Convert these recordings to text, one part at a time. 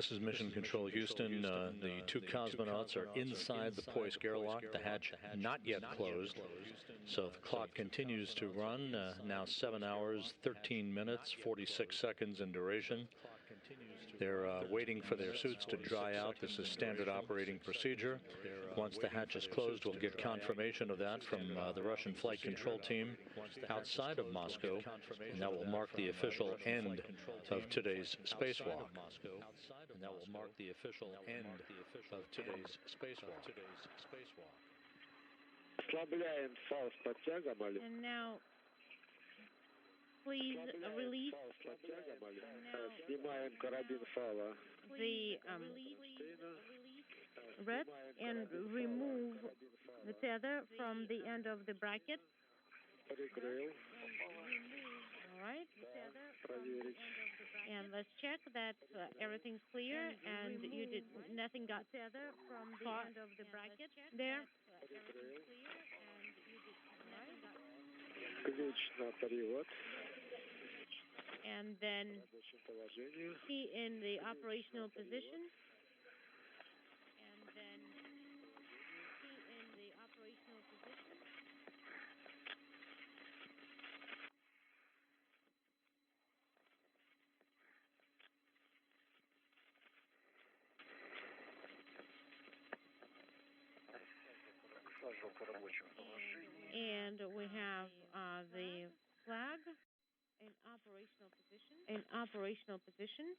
This is Mission Control Houston. The two cosmonauts are inside the Poisk airlock. The hatch not yet closed, so the clock continues to run. Now 7 hours, 13 minutes, 46 seconds in duration. They're waiting for their suits to dry out. This is standard operating procedure. Once the hatch is closed, we'll get confirmation of that from the Russian flight control team outside of Moscow, and that will mark the official end of today's spacewalk. And that will mark the official end of today's spacewalk. And now, please release the red and remove the tether from the end of the bracket. All right, and let's check that everything's clear and you did nothing got tether from the end of the bracket there. And then key in the operational position. And we have the flag in operational position.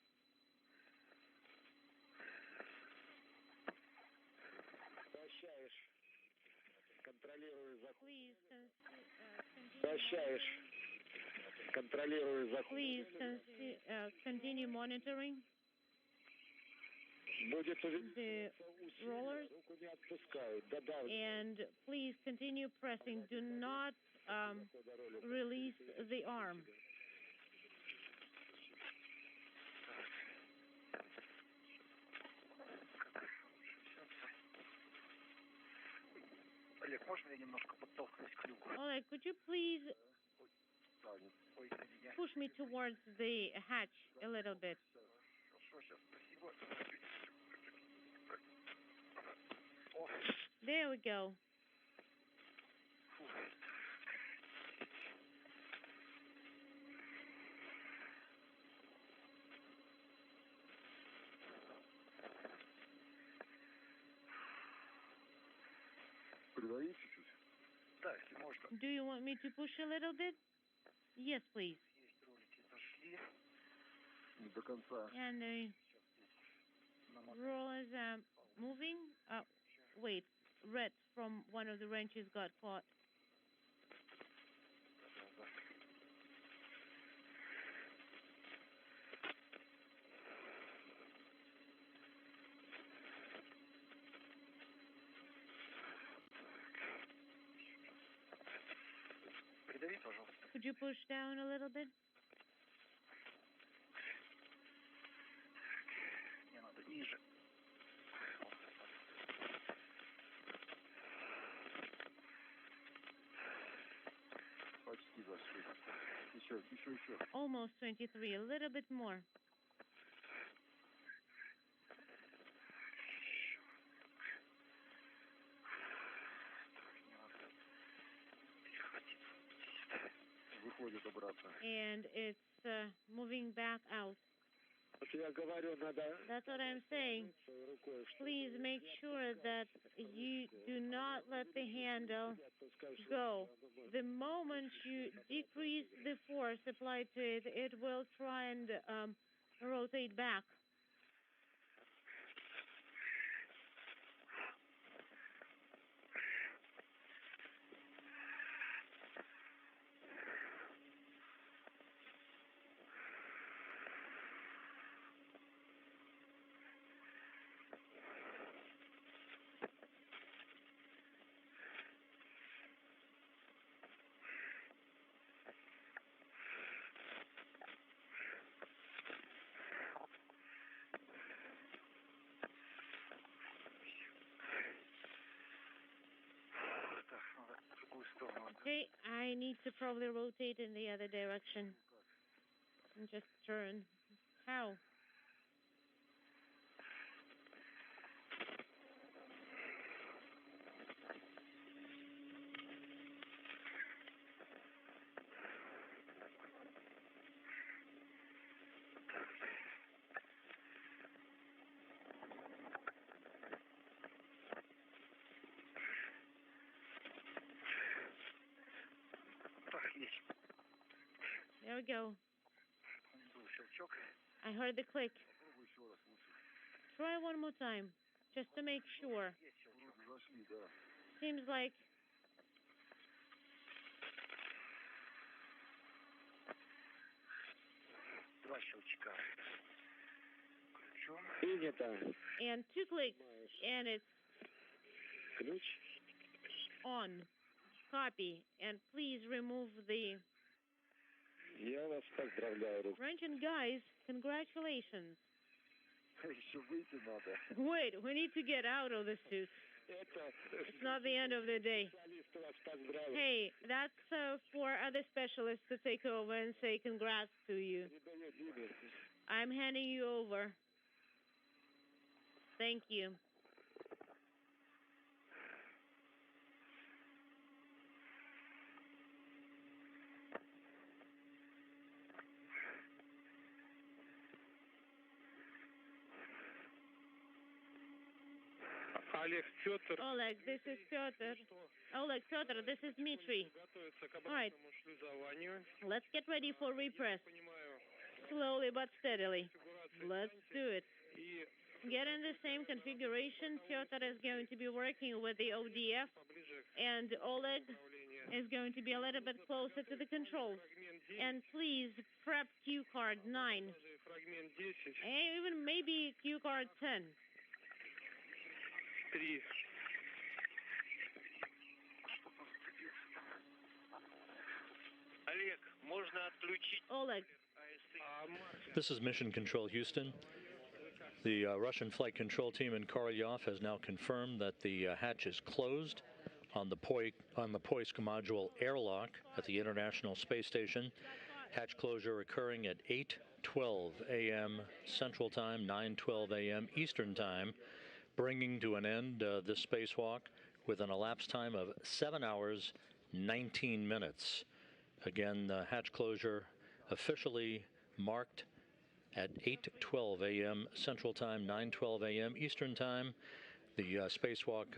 Please continue monitoring the rollers, and please continue pressing. Do not release the arm. Oleg, could you please push me towards the hatch a little bit? There we go. Do you want me to push a little bit? Yes, please. And the roll is moving. Wait, red from one of the wrenches got caught. Could you push down a little bit? Almost 23, a little bit more. And it's moving back out. That's what I'm saying. Please make sure that you do not let the handle go. The moment you decrease the force applied to it, it will try and rotate back. Okay, I need to probably rotate in the other direction and just turn. How? we go. I heard the click. Try one more time, just to make sure. Seems like... And 2 clicks, and it's on. Copy. And please remove the... Ranching guys, congratulations. Wait, we need to get out of the suit. It's not the end of the day. Hey, that's for other specialists to take over and say congrats to you. I'm handing you over. Thank you. Oleg, this is Pyotr. Oleg, Pyotr, this is Dmitry. All right. Let's get ready for repress. Slowly but steadily. Let's do it. Get in the same configuration. Pyotr is going to be working with the ODF, and Oleg is going to be a little bit closer to the controls. And please prep cue card 9. And even maybe cue card 10. Oleg. This is Mission Control Houston. The Russian flight control team in Korolyov has now confirmed that the hatch is closed on the Poisk module airlock at the International Space Station. Hatch closure occurring at 8:12 a.m. Central Time, 9:12 a.m. Eastern Time, bringing to an end this spacewalk with an elapsed time of 7 hours, 19 minutes. Again, the hatch closure officially marked at 8:12 a.m. Central Time, 9:12 a.m. Eastern Time. The spacewalk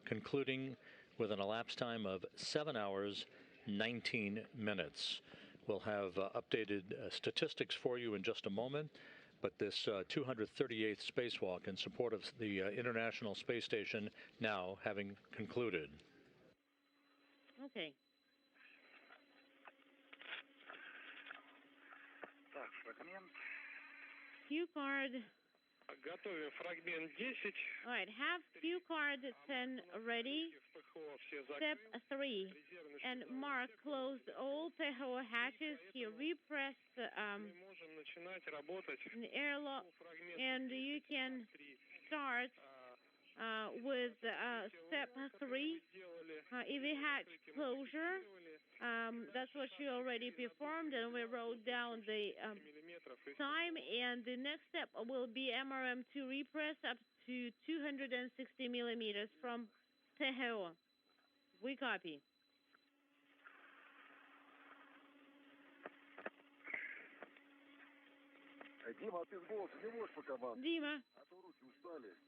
concluding with an elapsed time of 7 hours, 19 minutes. We'll have updated statistics for you in just a moment, but this 238th spacewalk in support of the International Space Station now having concluded. Okay. Cue card. All right, have cue card 10 ready. Step 3. And Mark closed all PHO hatches. He repressed the airlock, and you can start with step 3, EV hatch closure. That's what you already performed, and we wrote down the time, and the next step will be MRM2 repress up to 260 millimeters from PHO. We copy. Dima,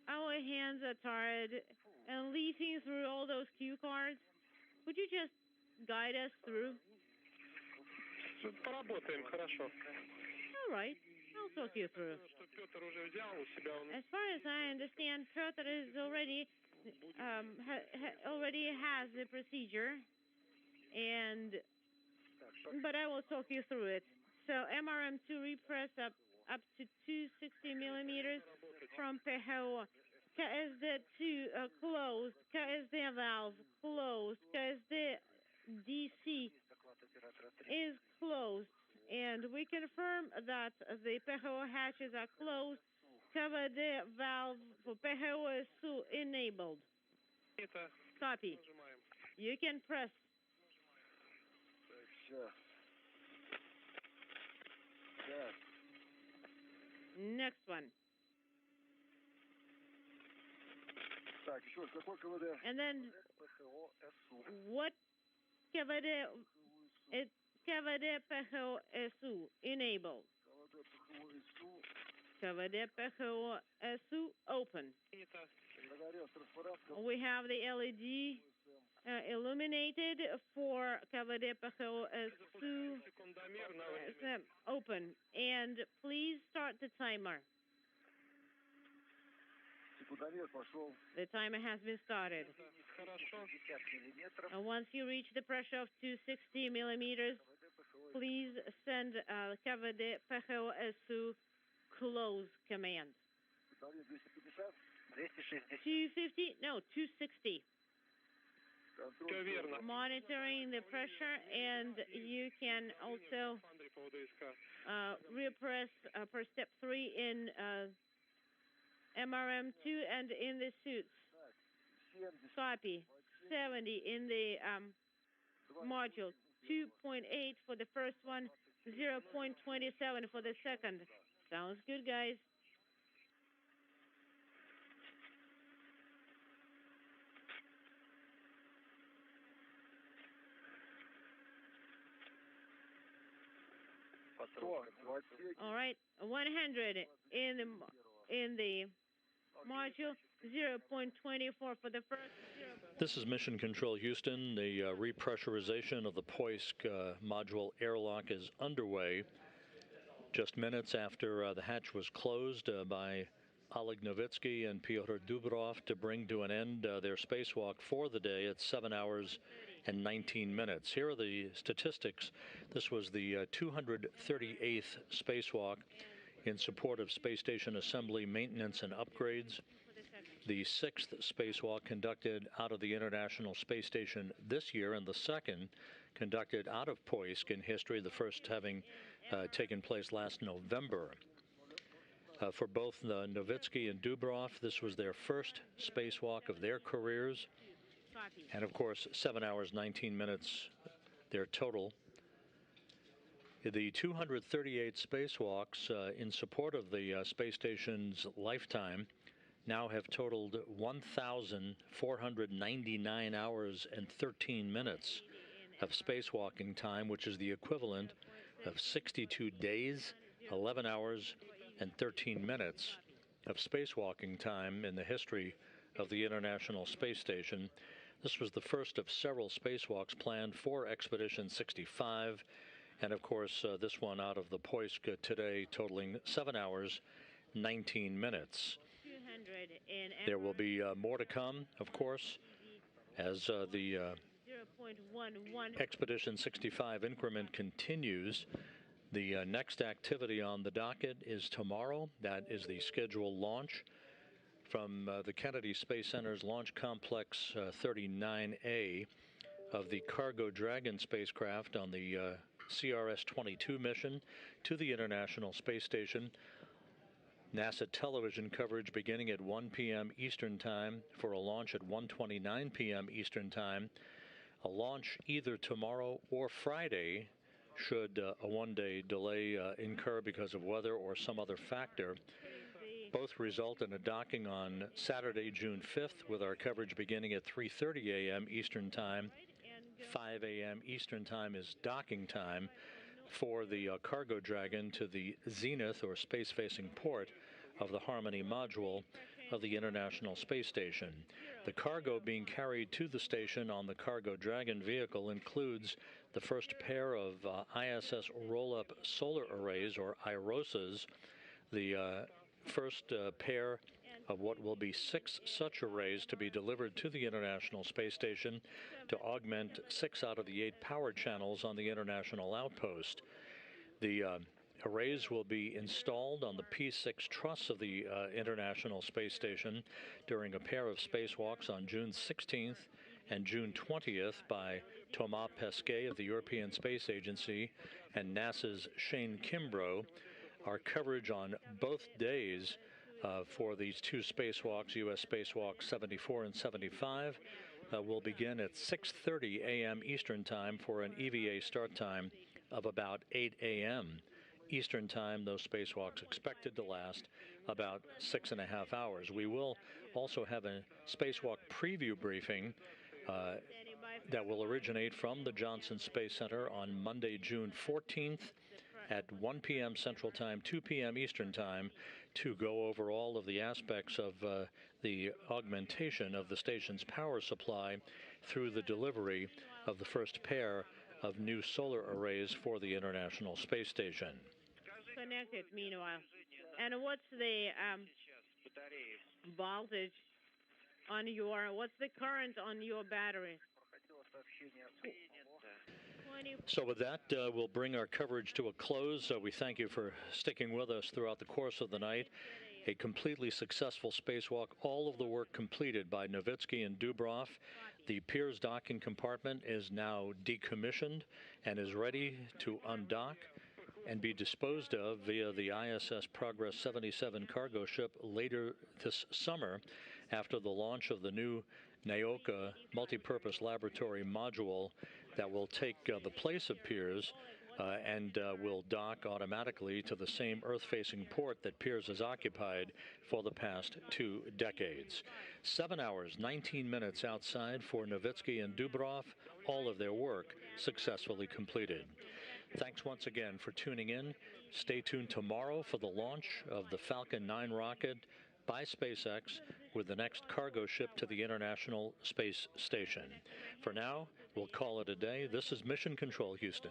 our hands are tired, and leafing through all those cue cards. Would you just guide us through? All right, I'll talk you through. As far as I understand, Pyotr is already has the procedure, but I will talk you through it. So MRM2 repress up to 260 millimeters from PHO. KSD2 closed. KSD valve closed. KSD DC is closed. And we confirm that the PHO hatches are closed. KVD valve for PHO is enabled. Copy. You can press. Next one. And then what KVD? It's KVD PHO SU enabled. KVD PHO SU open. We have the LED illuminated for KVD PHOS2 open. And please start the timer. The timer has been started. And once you reach the pressure of 260 millimeters, please send KVD PHOS2 close command. 250? No, 260. Monitoring the pressure, and you can also repress for step 3 in MRM2 and in the suits. Copy. 70 in the module. 2.8 for the first one, 0.27 for the second. Sounds good, guys. All right, 100 in the module, 0.24 for the first. This is Mission Control Houston. The repressurization of the Poisk module airlock is underway. Just minutes after the hatch was closed by Oleg Novitskiy and Pyotr Dubrov to bring to an end their spacewalk for the day at 7 hours and 19 minutes. Here are the statistics. This was the 238th spacewalk in support of space station assembly, maintenance, and upgrades. The 6th spacewalk conducted out of the International Space Station this year, and the 2nd conducted out of Poisk in history, the first having taken place last November. For both Novitskiy and Dubrov, this was their first spacewalk of their careers. And of course, 7 hours, 19 minutes, their total. The 238 spacewalks in support of the space station's lifetime now have totaled 1,499 hours and 13 minutes of spacewalking time, which is the equivalent of 62 days, 11 hours, and 13 minutes of spacewalking time in the history of the International Space Station. This was the first of several spacewalks planned for Expedition 65, and of course this one out of the Poisk today, totaling 7 hours, 19 minutes. There will be more to come, of course, as the Expedition 65 increment continues. The next activity on the docket is tomorrow. That is the scheduled launch from the Kennedy Space Center's Launch Complex 39A of the Cargo Dragon spacecraft on the CRS-22 mission to the International Space Station. NASA television coverage beginning at 1 p.m. Eastern Time for a launch at 1:29 p.m. Eastern Time. A launch either tomorrow or Friday should a one-day delay incur because of weather or some other factor. Both result in a docking on Saturday, June 5th, with our coverage beginning at 3:30 a.m. Eastern Time. 5 a.m. Eastern Time is docking time for the Cargo Dragon to the zenith or space-facing port of the Harmony module of the International Space Station. The cargo being carried to the station on the Cargo Dragon vehicle includes the first pair of ISS roll-up solar arrays, or IROSAs, the first pair of what will be 6 such arrays to be delivered to the International Space Station to augment 6 out of the 8 power channels on the International Outpost. The arrays will be installed on the P6 truss of the International Space Station during a pair of spacewalks on June 16th and June 20th by Thomas Pesquet of the European Space Agency and NASA's Shane Kimbrough. Our coverage on both days for these 2 spacewalks, U.S. spacewalks 74 and 75, will begin at 6:30 a.m. Eastern Time for an EVA start time of about 8 a.m. Eastern Time. Those spacewalks expected to last about 6.5 hours. We will also have a spacewalk preview briefing that will originate from the Johnson Space Center on Monday, June 14th at 1 p.m. Central Time, 2 p.m. Eastern Time, to go over all of the aspects of the augmentation of the station's power supply through the delivery of the first pair of new solar arrays for the International Space Station. Connected, meanwhile. And what's the voltage on your, what's the current on your battery? So with that, we'll bring our coverage to a close. We thank you for sticking with us throughout the course of the night. A completely successful spacewalk, all of the work completed by Novitskiy and Dubrov. The Pirs docking compartment is now decommissioned and is ready to undock and be disposed of via the ISS Progress 77 cargo ship later this summer after the launch of the new Naoka multipurpose laboratory module that will take the place of Pirs and will dock automatically to the same Earth-facing port that Pirs has occupied for the past 2 decades. 7 hours, 19 minutes outside for Novitskiy and Dubrov, all of their work successfully completed. Thanks once again for tuning in. Stay tuned tomorrow for the launch of the Falcon 9 rocket by SpaceX with the next cargo ship to the International Space Station. For now, we'll call it a day. This is Mission Control, Houston.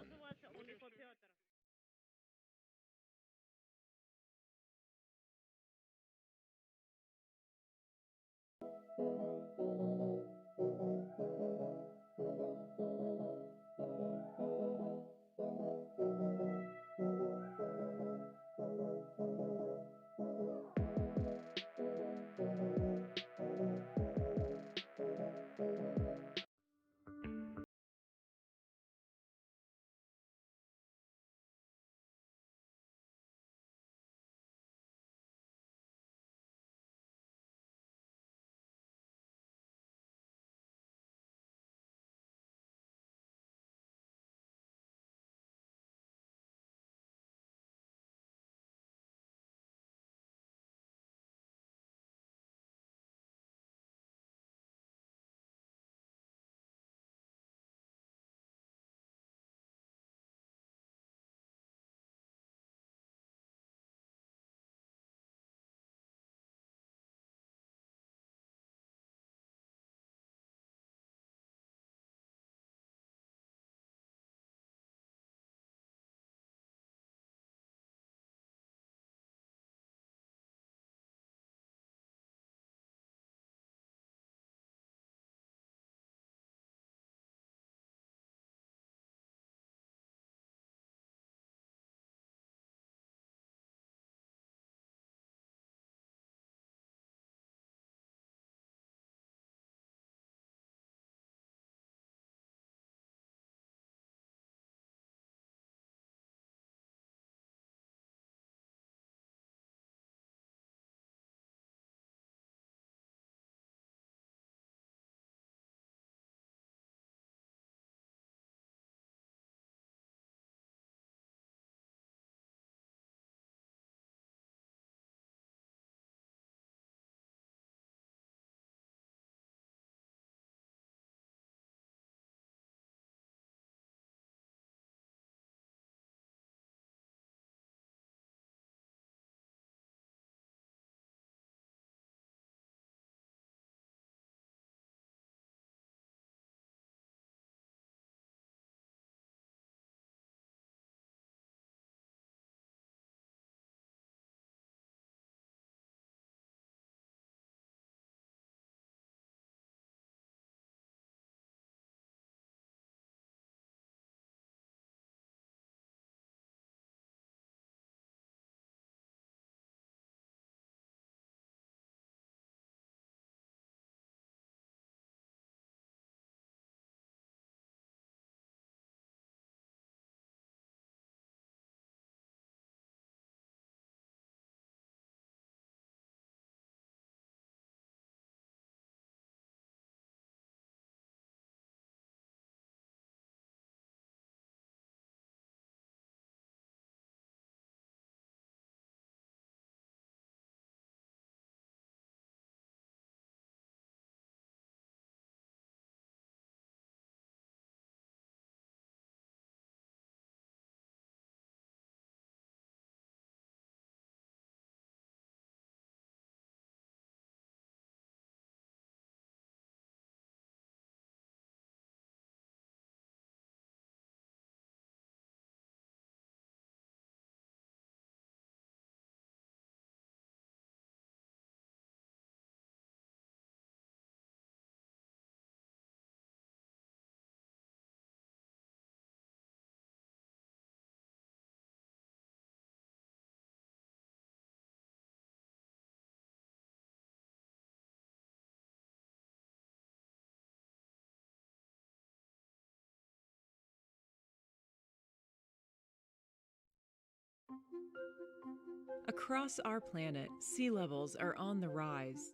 Across our planet, sea levels are on the rise.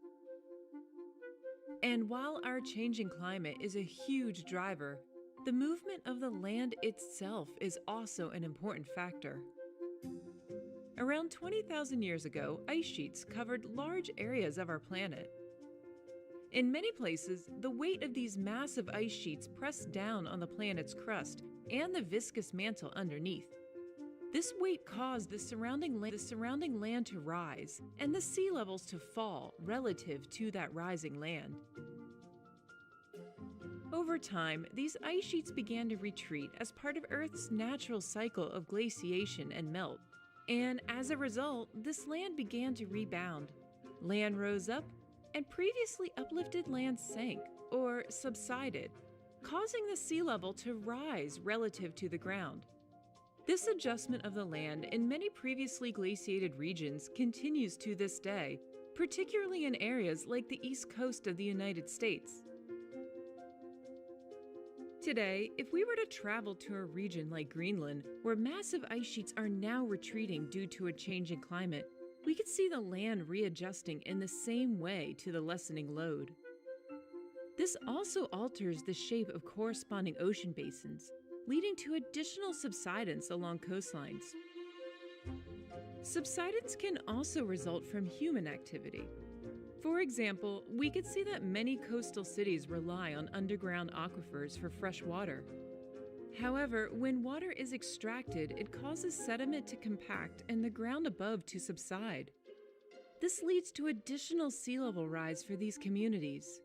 And while our changing climate is a huge driver, the movement of the land itself is also an important factor. Around 20,000 years ago, ice sheets covered large areas of our planet. In many places, the weight of these massive ice sheets pressed down on the planet's crust and the viscous mantle underneath. This weight caused the surrounding land to rise and the sea levels to fall relative to that rising land. Over time, these ice sheets began to retreat as part of Earth's natural cycle of glaciation and melt. And as a result, this land began to rebound. Land rose up, and previously uplifted land sank or subsided, causing the sea level to rise relative to the ground. This adjustment of the land in many previously glaciated regions continues to this day, particularly in areas like the east coast of the United States. Today, if we were to travel to a region like Greenland, where massive ice sheets are now retreating due to a changing climate, we could see the land readjusting in the same way to the lessening load. This also alters the shape of corresponding ocean basins, leading to additional subsidence along coastlines. Subsidence can also result from human activity. For example, we could see that many coastal cities rely on underground aquifers for fresh water. However, when water is extracted, it causes sediment to compact and the ground above to subside. This leads to additional sea level rise for these communities.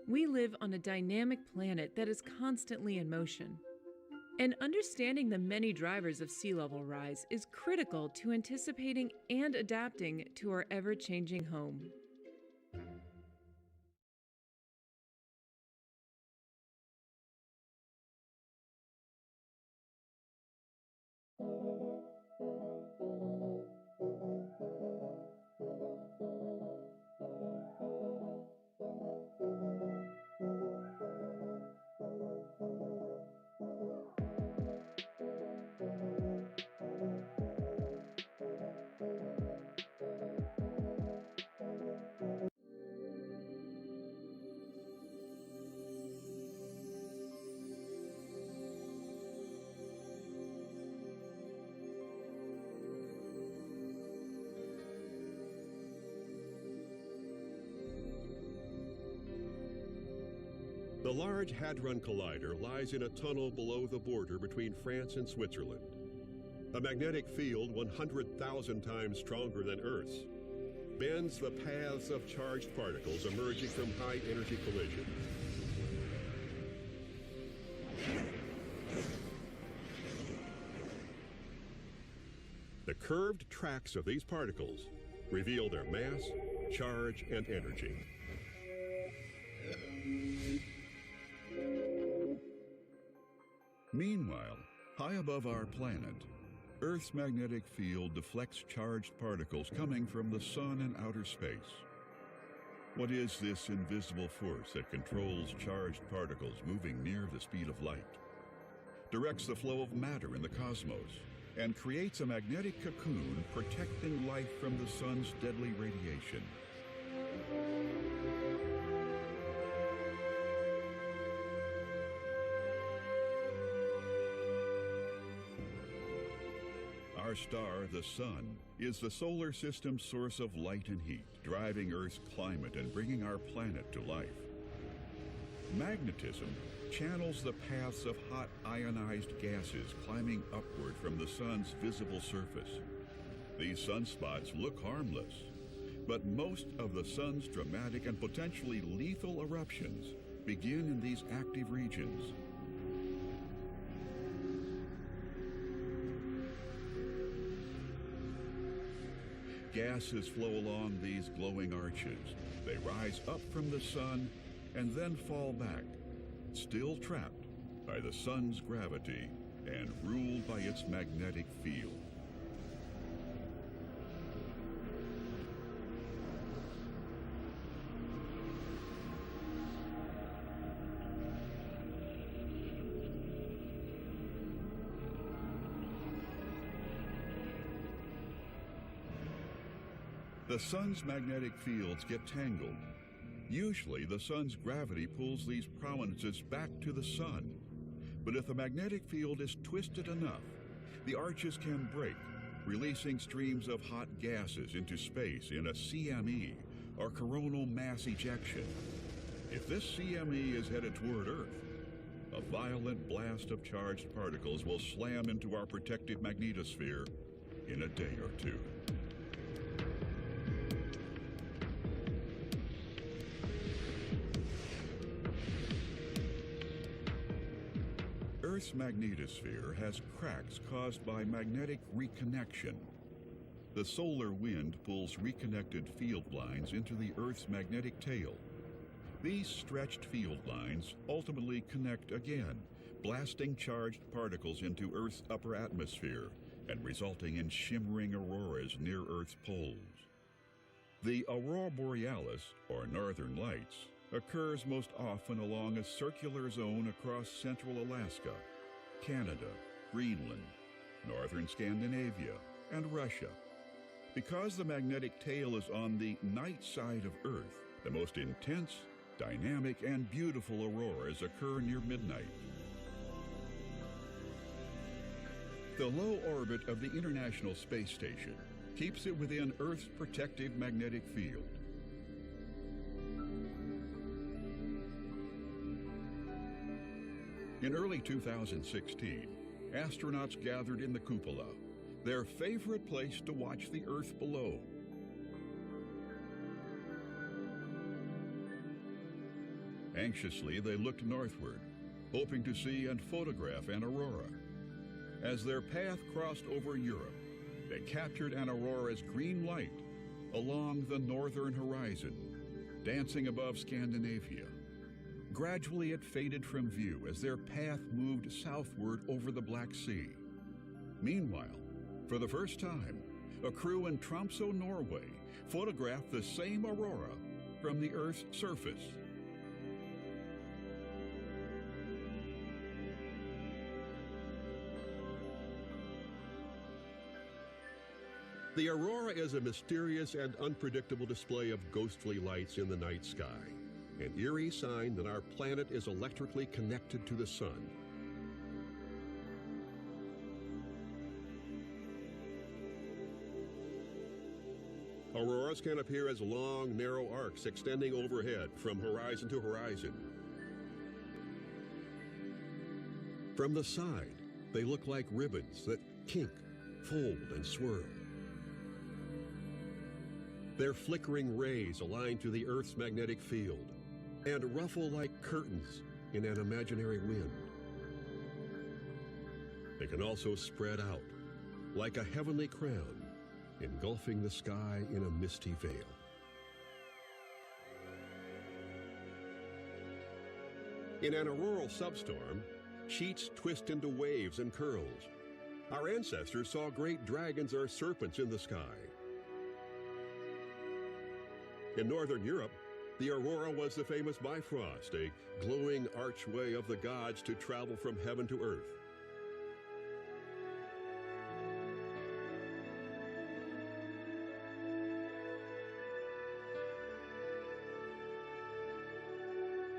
We live on a dynamic planet that is constantly in motion. And understanding the many drivers of sea level rise is critical to anticipating and adapting to our ever-changing home. The Large Hadron Collider lies in a tunnel below the border between France and Switzerland. A magnetic field 100,000 times stronger than Earth's bends the paths of charged particles emerging from high-energy collisions. The curved tracks of these particles reveal their mass, charge, and energy. Meanwhile, high above our planet, Earth's magnetic field deflects charged particles coming from the sun and outer space. What is this invisible force that controls charged particles moving near the speed of light, directs the flow of matter in the cosmos, and creates a magnetic cocoon protecting life from the sun's deadly radiation? Our star, the Sun, is the solar system's source of light and heat, driving Earth's climate and bringing our planet to life. Magnetism channels the paths of hot ionized gases climbing upward from the Sun's visible surface. These sunspots look harmless, but most of the Sun's dramatic and potentially lethal eruptions begin in these active regions. Gases flow along these glowing arches. They rise up from the sun and then fall back, still trapped by the sun's gravity and ruled by its magnetic field. The sun's magnetic fields get tangled. Usually, the sun's gravity pulls these prominences back to the sun. But if the magnetic field is twisted enough, the arches can break, releasing streams of hot gases into space in a CME, or coronal mass ejection. If this CME is headed toward Earth, a violent blast of charged particles will slam into our protective magnetosphere in a day or two. Earth's magnetosphere has cracks caused by magnetic reconnection. The solar wind pulls reconnected field lines into the Earth's magnetic tail. These stretched field lines ultimately connect again, blasting charged particles into Earth's upper atmosphere and resulting in shimmering auroras near Earth's poles. The aurora borealis, or northern lights, occurs most often along a circular zone across central Alaska, Canada, Greenland, northern Scandinavia, and Russia. Because the magnetic tail is on the night side of Earth, the most intense, dynamic, and beautiful auroras occur near midnight. The low orbit of the International Space Station keeps it within Earth's protective magnetic field. In early 2016, astronauts gathered in the cupola, their favorite place to watch the Earth below. Anxiously, they looked northward, hoping to see and photograph an aurora. As their path crossed over Europe, they captured an aurora's green light along the northern horizon, dancing above Scandinavia. Gradually, it faded from view as their path moved southward over the Black Sea. Meanwhile, for the first time, a crew in Tromsø, Norway, photographed the same aurora from the Earth's surface. The aurora is a mysterious and unpredictable display of ghostly lights in the night sky, an eerie sign that our planet is electrically connected to the sun. Auroras can appear as long, narrow arcs extending overhead from horizon to horizon. From the side, they look like ribbons that kink, fold, and swirl. Their flickering rays align to the Earth's magnetic field and ruffle like curtains in an imaginary wind. They can also spread out like a heavenly crown, engulfing the sky in a misty veil. In an auroral substorm, sheets twist into waves and curls. Our ancestors saw great dragons or serpents in the sky. In northern Europe, the aurora was the famous Bifrost, a glowing archway of the gods to travel from heaven to earth.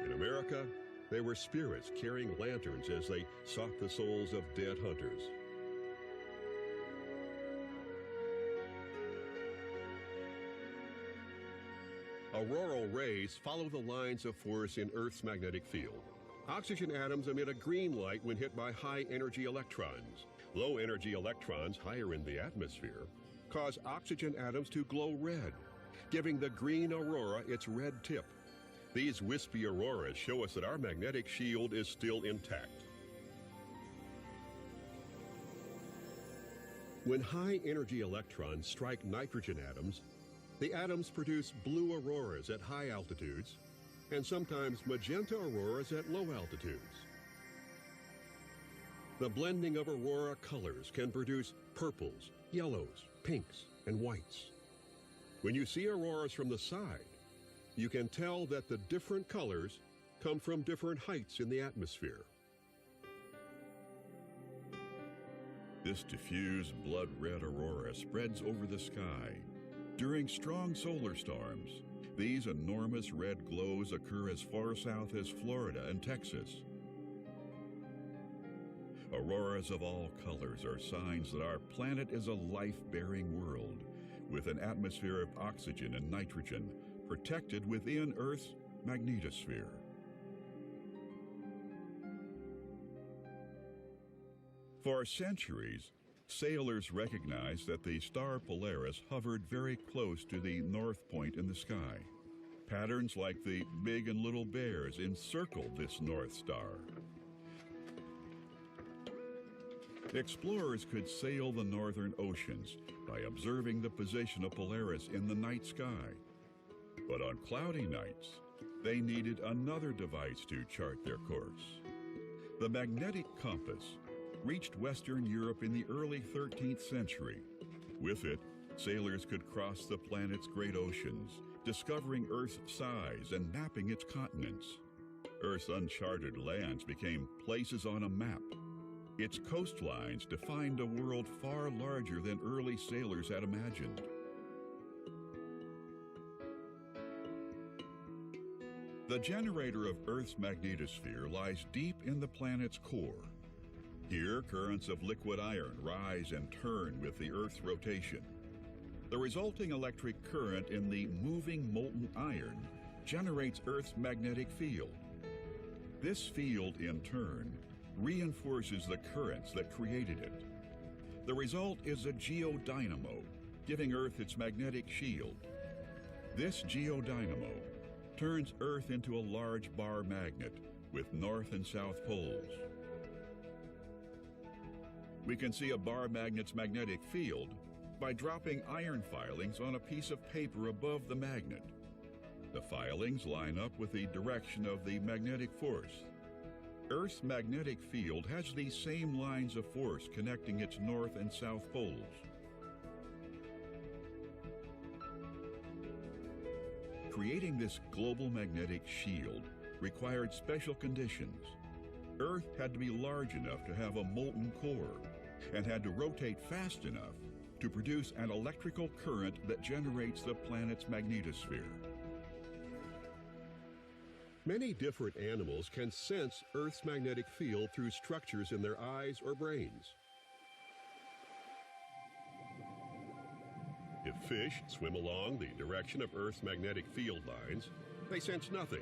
In America, they were spirits carrying lanterns as they sought the souls of dead hunters. Auroral rays follow the lines of force in Earth's magnetic field. Oxygen atoms emit a green light when hit by high-energy electrons. Low-energy electrons, higher in the atmosphere, cause oxygen atoms to glow red, giving the green aurora its red tip. These wispy auroras show us that our magnetic shield is still intact. When high-energy electrons strike nitrogen atoms, the atoms produce blue auroras at high altitudes and sometimes magenta auroras at low altitudes. The blending of aurora colors can produce purples, yellows, pinks, and whites. When you see auroras from the side, you can tell that the different colors come from different heights in the atmosphere. This diffuse blood-red aurora spreads over the sky, During strong solar storms, these enormous red glows occur as far south as Florida and Texas. Auroras of all colors are signs that our planet is a life-bearing world with an atmosphere of oxygen and nitrogen protected within Earth's magnetosphere. For centuries, sailors recognized that the star Polaris hovered very close to the north point in the sky. Patterns like the big and little bears encircled this North Star. Explorers could sail the northern oceans by observing the position of Polaris in the night sky. But on cloudy nights, they needed another device to chart their course. The magnetic compass reached Western Europe in the early 13th century. With it, sailors could cross the planet's great oceans, discovering Earth's size and mapping its continents. Earth's uncharted lands became places on a map. Its coastlines defined a world far larger than early sailors had imagined. The generator of Earth's magnetosphere lies deep in the planet's core. Here, currents of liquid iron rise and turn with the Earth's rotation. The resulting electric current in the moving molten iron generates Earth's magnetic field. This field, in turn, reinforces the currents that created it. The result is a geodynamo, giving Earth its magnetic shield. This geodynamo turns Earth into a large bar magnet with north and south poles. We can see a bar magnet's magnetic field by dropping iron filings on a piece of paper above the magnet. The filings line up with the direction of the magnetic force. Earth's magnetic field has these same lines of force connecting its north and south poles. Creating this global magnetic shield required special conditions. Earth had to be large enough to have a molten core and had to rotate fast enough to produce an electrical current that generates the planet's magnetosphere. Many different animals can sense Earth's magnetic field through structures in their eyes or brains. If fish swim along the direction of Earth's magnetic field lines, they sense nothing.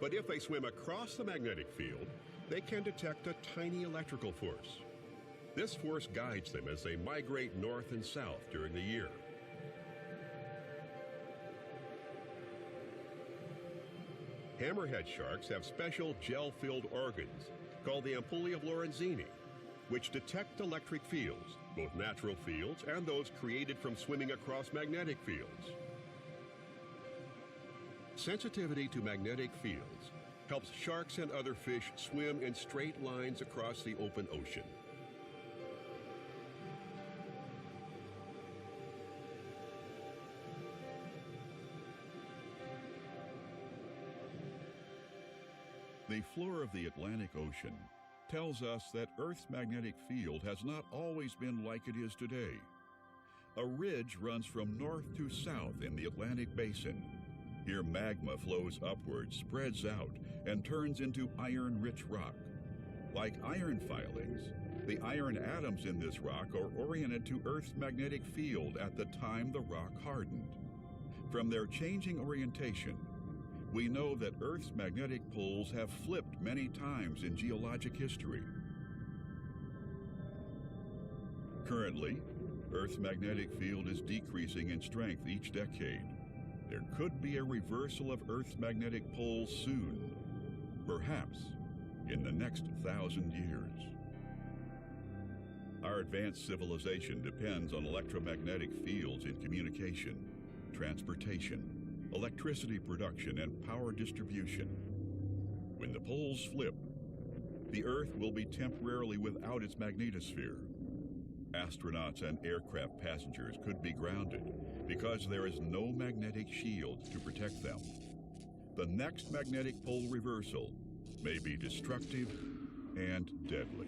But if they swim across the magnetic field, they can detect a tiny electrical force. This force guides them as they migrate north and south during the year. Hammerhead sharks have special gel-filled organs called the ampullae of Lorenzini, which detect electric fields, both natural fields and those created from swimming across magnetic fields. Sensitivity to magnetic fields helps sharks and other fish swim in straight lines across the open ocean. The floor of the Atlantic Ocean tells us that Earth's magnetic field has not always been like it is today. A ridge runs from north to south in the Atlantic Basin. Here magma flows upward, spreads out, and turns into iron-rich rock. Like iron filings, the iron atoms in this rock are oriented to Earth's magnetic field at the time the rock hardened. From their changing orientation, we know that Earth's magnetic poles have flipped many times in geologic history. Currently, Earth's magnetic field is decreasing in strength each decade. There could be a reversal of Earth's magnetic poles soon, perhaps in the next 1,000 years. Our advanced civilization depends on electromagnetic fields in communication, transportation, electricity production, and power distribution. When the poles flip, the Earth will be temporarily without its magnetosphere. Astronauts and aircraft passengers could be grounded because there is no magnetic shield to protect them. The next magnetic pole reversal may be destructive and deadly.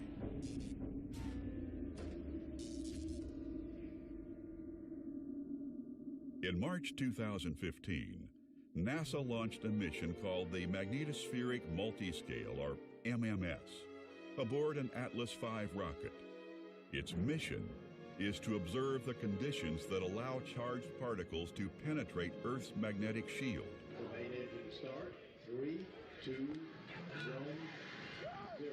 In March 2015, NASA launched a mission called the Magnetospheric Multiscale, or MMS, aboard an Atlas V rocket. Its mission is to observe the conditions that allow charged particles to penetrate Earth's magnetic shield. Main engine start. 3, 2, 1, 0.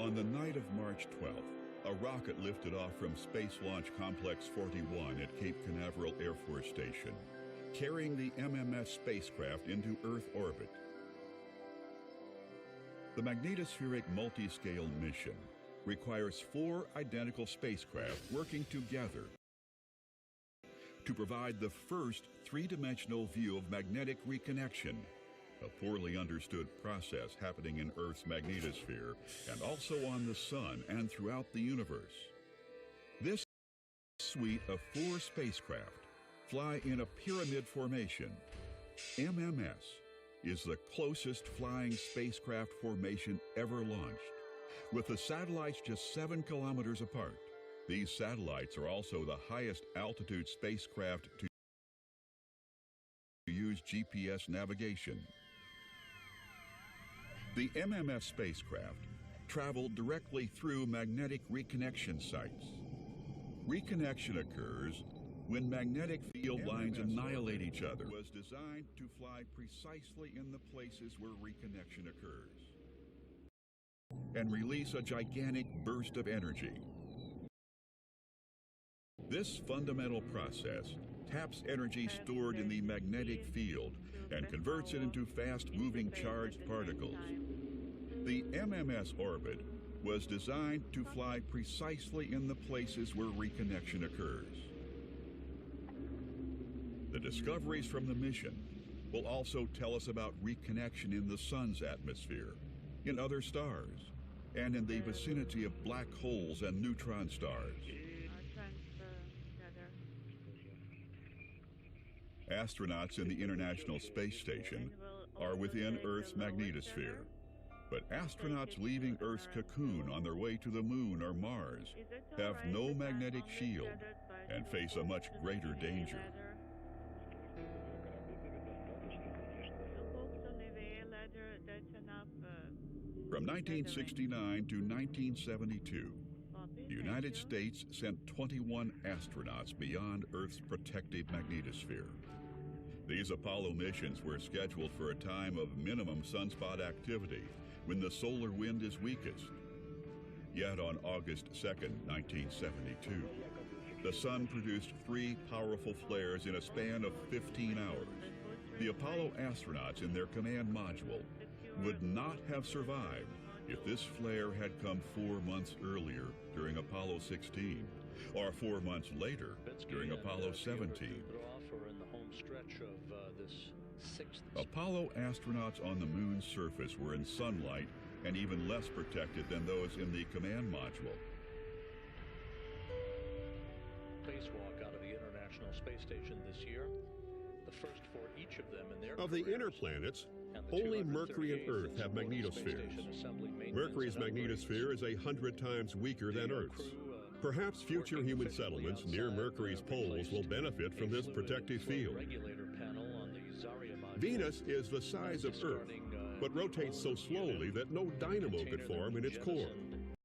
On the night of March 12th, a rocket lifted off from Space Launch Complex 41 at Cape Canaveral Air Force Station, carrying the MMS spacecraft into Earth orbit. The Magnetospheric Multiscale mission requires 4 identical spacecraft working together to provide the first 3-dimensional view of magnetic reconnection, a poorly understood process happening in Earth's magnetosphere and also on the Sun and throughout the universe. This suite of 4 spacecraft fly in a pyramid formation. MMS is the closest flying spacecraft formation ever launched, with the satellites just 7 kilometers apart. These satellites are also the highest altitude spacecraft to use GPS navigation. The MMS spacecraft traveled directly through magnetic reconnection sites. Reconnection occurs when magnetic field lines annihilate each other. It was designed to fly precisely in the places where reconnection occurs and release a gigantic burst of energy. This fundamental process taps energy stored in the magnetic field and converts it into fast-moving charged particles. The MMS orbit was designed to fly precisely in the places where reconnection occurs. The discoveries from the mission will also tell us about reconnection in the Sun's atmosphere, in other stars, and in the vicinity of black holes and neutron stars. Astronauts in the International Space Station are within Earth's magnetosphere, but astronauts leaving Earth's cocoon on their way to the Moon or Mars have no magnetic shield and face a much greater danger. From 1969 to 1972, the United States sent 21 astronauts beyond Earth's protective magnetosphere. These Apollo missions were scheduled for a time of minimum sunspot activity when the solar wind is weakest. Yet on August 2nd, 1972, the Sun produced 3 powerful flares in a span of 15 hours. The Apollo astronauts in their command module would not have survived if this flare had come 4 months earlier during Apollo 16, or 4 months later during Apollo 17. Apollo astronauts on the Moon's surface were in sunlight and even less protected than those in the command module. Spacewalk out of the International Space Station this year. The first for each of them in their Of the inner planets, only Mercury and Earth have magnetospheres. Mercury's magnetosphere is 100 times weaker than Earth's. Perhaps future human settlements near Mercury's poles will benefit from this protective field. Venus is the size of Earth, but rotates so slowly that no dynamo could form in its core.